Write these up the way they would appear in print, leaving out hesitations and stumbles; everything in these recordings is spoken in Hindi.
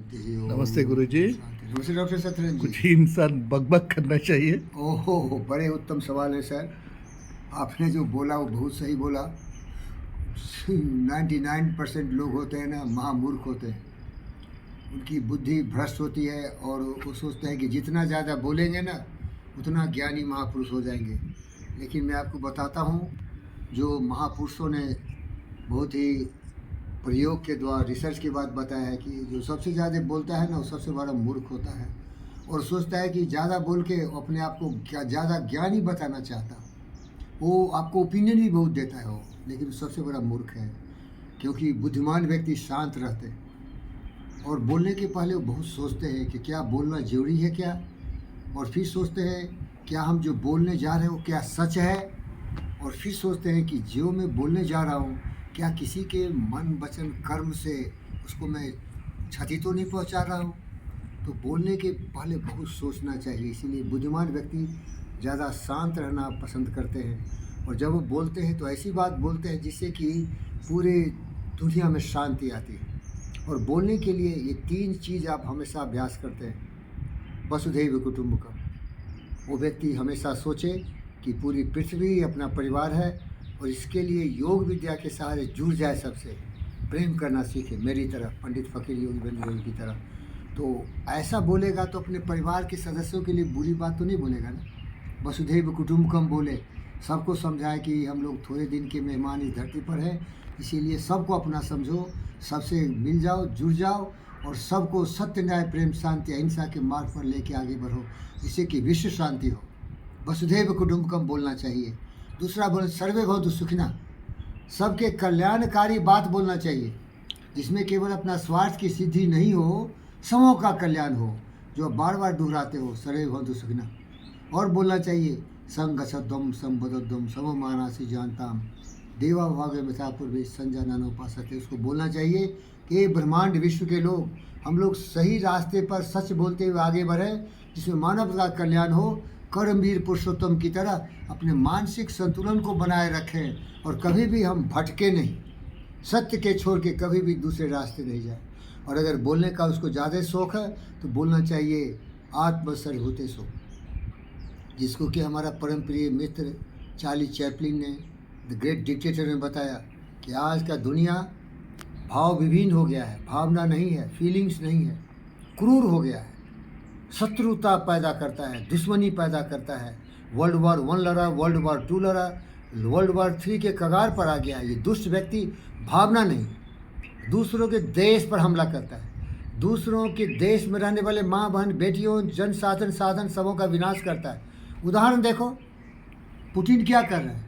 शांति ओम नमस्ते गुरुजी। शांति। नमस्ते डॉक्टर सत्येंद्र कुछ जी। ही इंसान बकबक करना चाहिए। ओहो, बड़े उत्तम सवाल है सर। आपने जो बोला वो बहुत सही बोला। 99% लोग होते हैं ना, महामूर्ख होते हैं। उनकी बुद्धि भ्रष्ट होती है और वो सोचते हैं कि जितना ज़्यादा बोलेंगे ना उतना ज्ञानी महापुरुष हो जाएंगे। लेकिन मैं आपको बताता हूँ, जो महापुरुषों ने बहुत ही प्रयोग के द्वारा रिसर्च के बाद बताया है कि जो सबसे ज़्यादा बोलता है ना वो सबसे बड़ा मूर्ख होता है और सोचता है कि ज़्यादा बोल के अपने आप को क्या ज़्यादा ज्ञानी बताना चाहता। वो आपको ओपिनियन भी बहुत देता है वो, लेकिन सबसे बड़ा मूर्ख है। क्योंकि बुद्धिमान व्यक्ति शांत रहते हैं और बोलने के पहले वो बहुत सोचते हैं कि क्या बोलना ज़रूरी है क्या, और फिर सोचते हैं क्या हम जो बोलने जा रहे हैं वो क्या सच है, और फिर सोचते हैं कि जो मैं बोलने जा रहा हूँ क्या किसी के मन वचन कर्म से उसको मैं क्षति तो नहीं पहुँचा रहा हूँ। तो बोलने के पहले बहुत सोचना चाहिए। इसीलिए बुद्धिमान व्यक्ति ज़्यादा शांत रहना पसंद करते हैं और जब वो बोलते हैं तो ऐसी बात बोलते हैं जिससे कि पूरे दुनिया में शांति आती है। और बोलने के लिए ये 3 चीज़ आप हमेशा अभ्यास करते हैं। वसुधैव कुटुंबकम। वो व्यक्ति हमेशा सोचे कि पूरी पृथ्वी अपना परिवार है और इसके लिए योग विद्या के सहारे जुड़ जाए, सबसे प्रेम करना सीखे, मेरी तरह, पंडित फकीर योगी बंधु योगी की तरह। तो ऐसा बोलेगा तो अपने परिवार के सदस्यों के लिए बुरी बात तो नहीं बोलेगा ना। वसुधैव कुटुंबकम बोले, सबको समझाए कि हम लोग थोड़े दिन के मेहमान इस धरती पर हैं, इसीलिए सबको अपना समझो, सबसे मिल जाओ, जुड़ जाओ और सबको सत्य न्याय प्रेम शांति अहिंसा के मार्ग पर लेके आगे बढ़ो, जिससे कि विश्व शांति हो। वसुधैव कुटुंबकम बोलना चाहिए। दूसरा बोले सर्वे भवन्तु सुखिनः। सबके कल्याणकारी बात बोलना चाहिए, जिसमें केवल अपना स्वार्थ की सिद्धि नहीं हो, समूह का कल्याण हो, जो बार बार दोहराते हो, सर्वे भवन्तु सुखिनः। और बोलना चाहिए संगसद्वम संबद्धम सममानासि जानताम देवा भागे मिथा पूर्वे संजाननोपासते। उसको बोलना चाहिए कि ये ब्रह्मांड विश्व के लोग, हम लोग सही रास्ते पर सच बोलते हुए आगे बढ़ें, जिसमें मानव का कल्याण हो। कर्मवीर पुरुषोत्तम की तरह अपने मानसिक संतुलन को बनाए रखें और कभी भी हम भटके नहीं, सत्य के छोड़ के कभी भी दूसरे रास्ते नहीं जाए। और अगर बोलने का उसको ज़्यादा शौक़ है तो बोलना चाहिए आत्मसर्वभूतेषु, जिसको कि हमारा परम प्रिय मित्र चार्ली चैपलिन ने, द ग्रेट डिक्टेटर, ने बताया कि आज का दुनिया भाव विभिन्न हो गया है, भावना नहीं है, फीलिंग्स नहीं है, क्रूर हो गया है, शत्रुता पैदा करता है, दुश्मनी पैदा करता है, वर्ल्ड वार 1 लड़ा, वर्ल्ड वार 2 लड़ा, वर्ल्ड वार 3 के कगार पर आ गया है। ये दुष्ट व्यक्ति भावना नहीं, दूसरों के देश पर हमला करता है, दूसरों के देश में रहने वाले माँ बहन बेटियों जन साधन सबों का विनाश करता है। उदाहरण देखो, पुतिन क्या कर रहा है,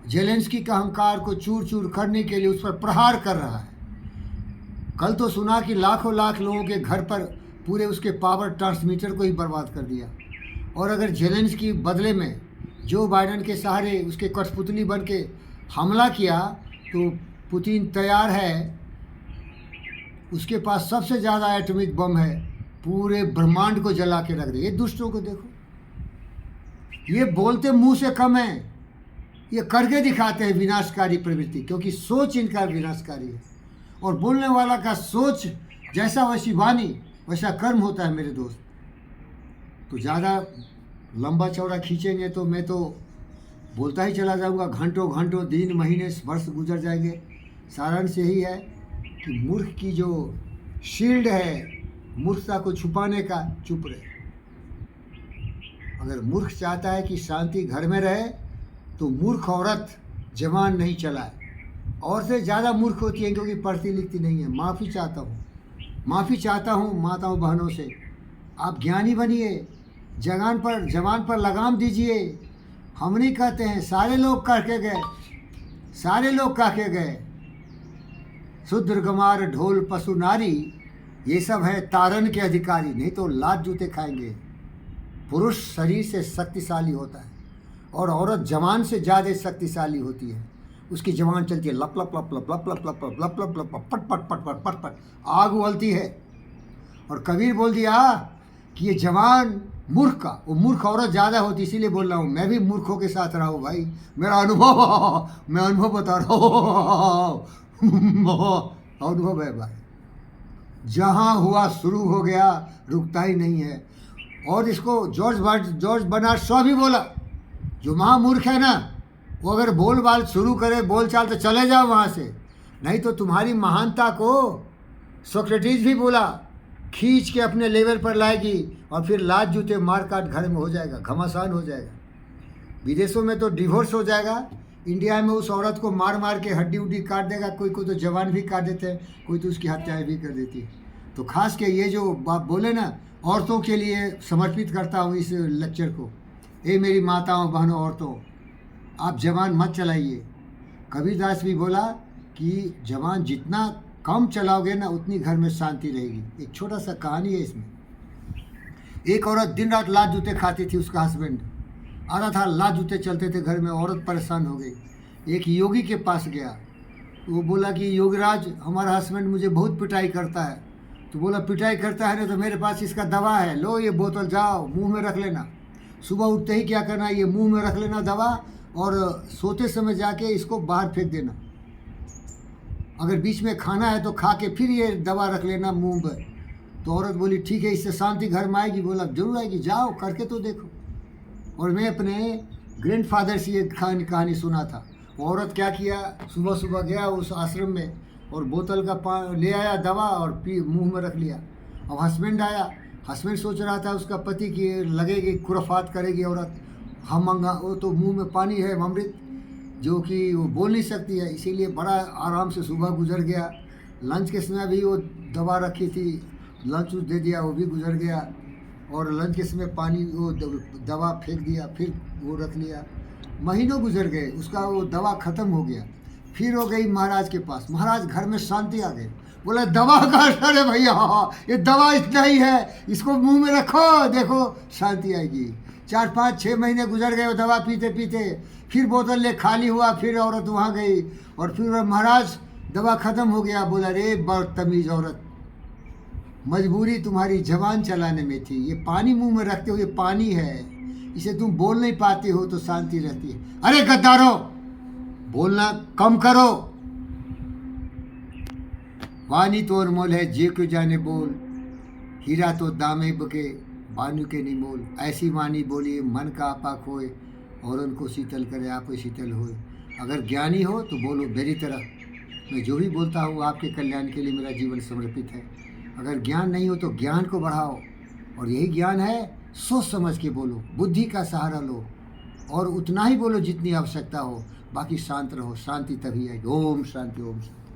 जेलेंस्की का अहंकार को चूर चूर करने के लिए उस पर प्रहार कर रहा है। कल तो सुना कि लाखों लाख लोगों के घर पर पूरे उसके पावर ट्रांसमीटर को ही बर्बाद कर दिया। और अगर जेलेंस्की बदले में जो बाइडेन के सहारे उसके कठपुतली बन के हमला किया तो पुतिन तैयार है, उसके पास सबसे ज़्यादा एटॉमिक बम है, पूरे ब्रह्मांड को जला के रख दे। ये दुष्टों को देखो, ये बोलते मुंह से कम है, ये करके दिखाते हैं विनाशकारी प्रवृत्ति, क्योंकि सोच इनका विनाशकारी है। और बोलने वाला का सोच जैसा वैसी वाणी वैसा कर्म होता है मेरे दोस्त। तो ज़्यादा लंबा चौड़ा खींचेंगे तो मैं तो बोलता ही चला जाऊंगा, घंटों घंटों, दिन महीने वर्ष गुजर जाएंगे। सारांश यही है कि मूर्ख की जो शील्ड है मूर्खता को छुपाने का, चुप रहे। अगर मूर्ख चाहता है कि शांति घर में रहे तो मूर्ख औरत जवान नहीं चलाए। और से ज़्यादा मूर्ख होती है क्योंकि पढ़ती लिखती नहीं है। माफ़ी चाहता हूँ माताओं बहनों से, आप ज्ञानी बनिए, जवान पर लगाम दीजिए। हम नहीं कहते हैं, सारे लोग कह के गए, शूद्र गमार ढोल पशु नारी, ये सब है तारन के अधिकारी, नहीं तो लात जूते खाएंगे। पुरुष शरीर से शक्तिशाली होता है और औरत जवान से ज़्यादा शक्तिशाली होती है। उसकी जवान चलती है लप लप लप लप लप लप लप लप लप लप लप पट पट पट पट पट पट, आग उबलती है। और कबीर बोल दिया कि ये जवान मूर्ख का, वो मूर्ख औरत ज़्यादा होती, इसीलिए बोल रहा हूँ। मैं भी मूर्खों के साथ रहा हूँ भाई, मेरा अनुभव, मैं अनुभव बता रहा हूँ, अनुभव है भाई। जहाँ हुआ शुरू हो गया, रुकता ही नहीं है। और इसको जॉर्ज बर्नार्ड शॉ भी बोला, जो महामूर्ख है ना, वो अगर बोल बाल शुरू करे, बोल चाल, तो चले जाओ वहाँ से, नहीं तो तुम्हारी महानता को सोक्रेटिस भी बोला खींच के अपने लेवल पर लाएगी और फिर लात जूते मार काट घर में हो जाएगा, घमासान हो जाएगा। विदेशों में तो डिवोर्स हो जाएगा, इंडिया में उस औरत को मार मार के हड्डी उड्डी काट देगा, कोई कोई तो जवान भी काट देते हैं, कोई तो उसकी हत्याएं भी कर देती है। तो खास के ये जो बात बोले ना, औरतों के लिए समर्पित करता हूँ इस लेक्चर को। ए मेरी माताओं बहनों औरतों, आप जवान मत चलाइए। कबीरदास भी बोला कि जवान जितना कम चलाओगे ना, उतनी घर में शांति रहेगी। एक छोटा सा कहानी है इसमें। एक औरत दिन रात लात जूते खाती थी, उसका हस्बैंड आ था, लात जूते चलते थे घर में, औरत परेशान हो गई। एक योगी के पास गया, वो बोला कि योगीराज, हमारा हस्बैंड मुझे बहुत पिटाई करता है। तो बोला पिटाई करता है ना, तो मेरे पास इसका दवा है, लो ये बोतल, जाओ मुंह में रख लेना, सुबह उठते ही क्या करना, ये मुंह में रख लेना दवा, और सोते समय जाके इसको बाहर फेंक देना। अगर बीच में खाना है तो खा के फिर ये दवा रख लेना मुंह पर। तो औरत बोली ठीक है, इससे शांति घर में आएगी। बोला जरूर आएगी, जाओ करके तो देखो। और मैं अपने ग्रैंडफादर से ये कहानी सुना था। वो औरत क्या किया, सुबह सुबह गया उस आश्रम में और बोतल का ले आया दवा और मुंह में रख लिया। अब हस्बैंड आया, हस्बैंड सोच रहा था उसका पति की लगेगी, खुराफात करेगी औरत, हम मंगा, वो तो मुंह में पानी है अमृत, जो कि वो बोल नहीं सकती है, इसीलिए बड़ा आराम से सुबह गुजर गया। लंच के समय भी वो दवा रखी थी, लंच दे दिया, वो भी गुजर गया। और लंच के समय पानी, वो दवा फेंक दिया, फिर वो रख लिया। महीनों गुजर गए, उसका वो दवा ख़त्म हो गया। फिर हो गई महाराज के पास, महाराज घर में शांति आ गई। बोला दवा का असर है भैया, ये दवा इतना ही है, इसको मुंह में रखो, देखो शांति आएगी। 4 5 6 महीने गुजर गए वो दवा पीते पीते, फिर बोतल ले खाली हुआ, फिर औरत वहाँ गई और फिर महाराज दवा ख़त्म हो गया। बोला रे बदतमीज औरत, मजबूरी तुम्हारी जबान चलाने में थी, ये पानी मुंह में रखते हो, ये पानी है, इसे तुम बोल नहीं पाते हो तो शांति रहती है। अरे गद्दारों, बोलना कम करो। वाणी तो अनमोल है, जे क्यों जाने बोल, हीरा तो दामे बके, बानू के नहीं मोल। ऐसी वाणी बोलिए मन का आपा खोए, और उनको शीतल करे आप शीतल होए। अगर ज्ञानी हो तो बोलो मेरी तरह, मैं जो भी बोलता हूँ आपके कल्याण के लिए मेरा जीवन समर्पित है। अगर ज्ञान नहीं हो तो ज्ञान को बढ़ाओ, और यही ज्ञान है, सोच समझ के बोलो, बुद्धि का सहारा लो, और उतना ही बोलो जितनी आवश्यकता हो, बाकी शांत रहो, शांति तभी आएगी। ओम शांति, ओम शांति।